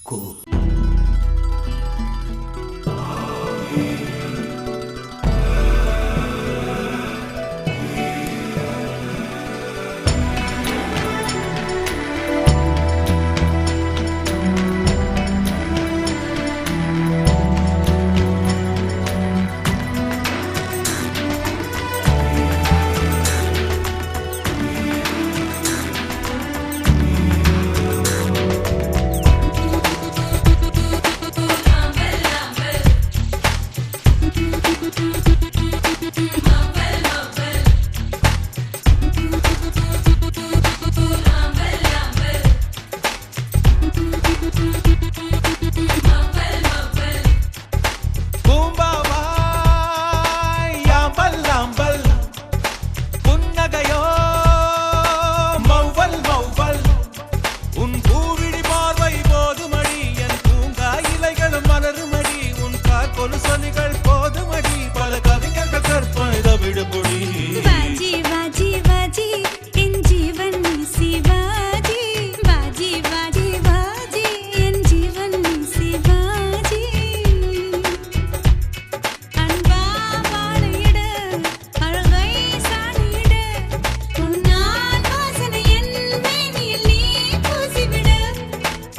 கோ.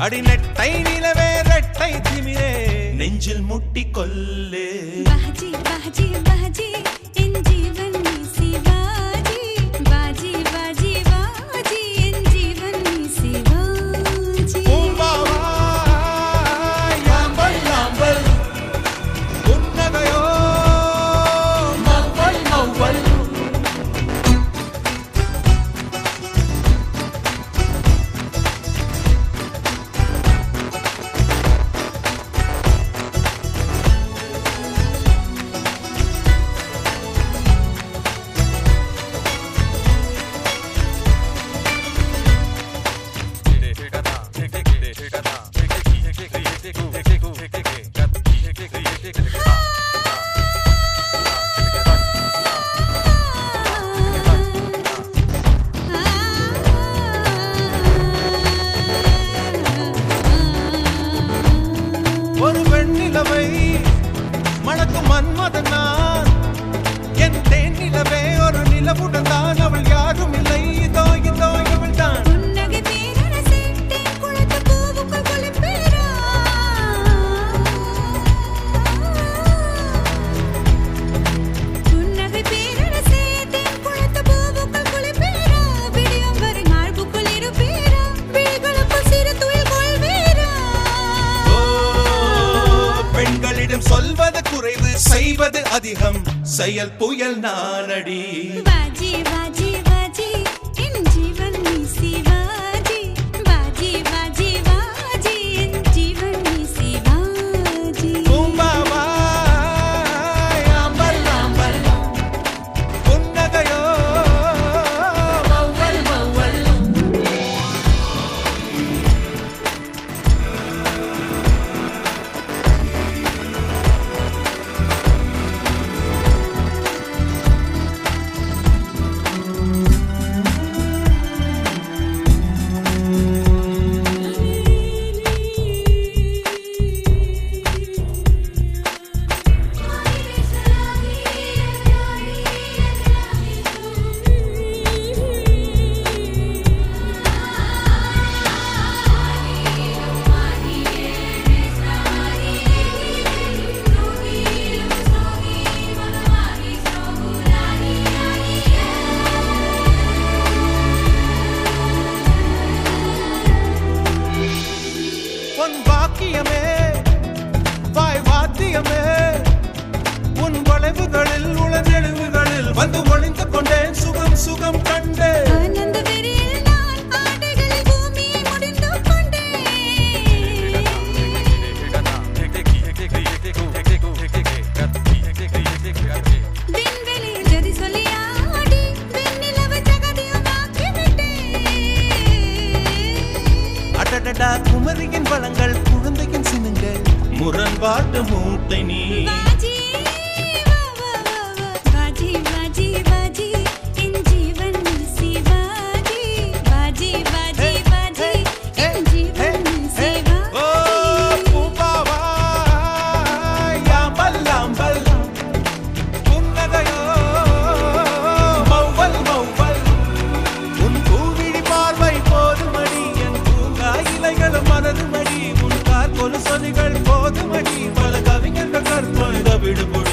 அடி நெட்டை நிலவே ரெட்டை திமிரே நெஞ்சில் முட்டி கொல்லே. பாஜி பாஜி பாஜி என் ஜீவன் நீ சிவாஜி. பாஜி பாஜி பாஜி என் ஜீவன் நீ சிவாஜி. யாம்பல் யாம்பல் புன்னகையோ மௌவல் மௌவல். ஒரு வெண்ணிலவை மணக்கும் மன்மதன் நான். என் தேன் நிலவே ஒரு நிலவுடன் தான். அவள் யாரும் இல்லை, இதோ இதோ இவள் தான். புன்னகை பேரரசே தேன் குளத்து பூவுக்குள் குளிப்பேரா. புன்னகை பேரரசே தேன் குளத்து பூவுக்குள் குளிப்பேரா. விடியும் வரை மார்புக்குள் இருப்பேரா. விழிகளுக்குள் சிறு துயில் கொள்வேரா. பெண்களிடம் சொல்வது குறைவு, செய்வது அதிகம். செயல் புயல் நானடி. பாஜி பாஜி பாஜி என் ஜீவன் நீ சிவாஜி. பாஜி பாஜி பாஜி என் ஜீவன் நீ சிவாஜி. பூம்பாவா யாம்பல் யாம்பல் புன்னகையோ மௌவல் மௌவல். உன் வாக்கியமே வாய் வாத்தியமே. உன் வளைவுகளில் உளநெழுவுகளில் வந்து ஒளிந்து கொண்டேன். சுகம் சுகம் கண்டேன். ஆனந்த வெறியில் நான் ஆடைகளில் பூமியை முடிந்து கொண்டேன். விண்வெளியில் ஜதி சொல்லி ஆடி வெண்ணிலவை ஜகதியுமாக்கி விட்டேன். அடடடா குமரியின் வளங்கள் குழந்தையின் சினுங்கள். முரண்பாட்டு மூட்டை நீ. பாஜி வா வா வா வா. பாஜி பாஜி பாஜி என் ஜீவன் நீ சிவாஜி. பாஜி பாஜி பாஜி என் ஜீவன் நீ சிவாஜி. விடுபடும்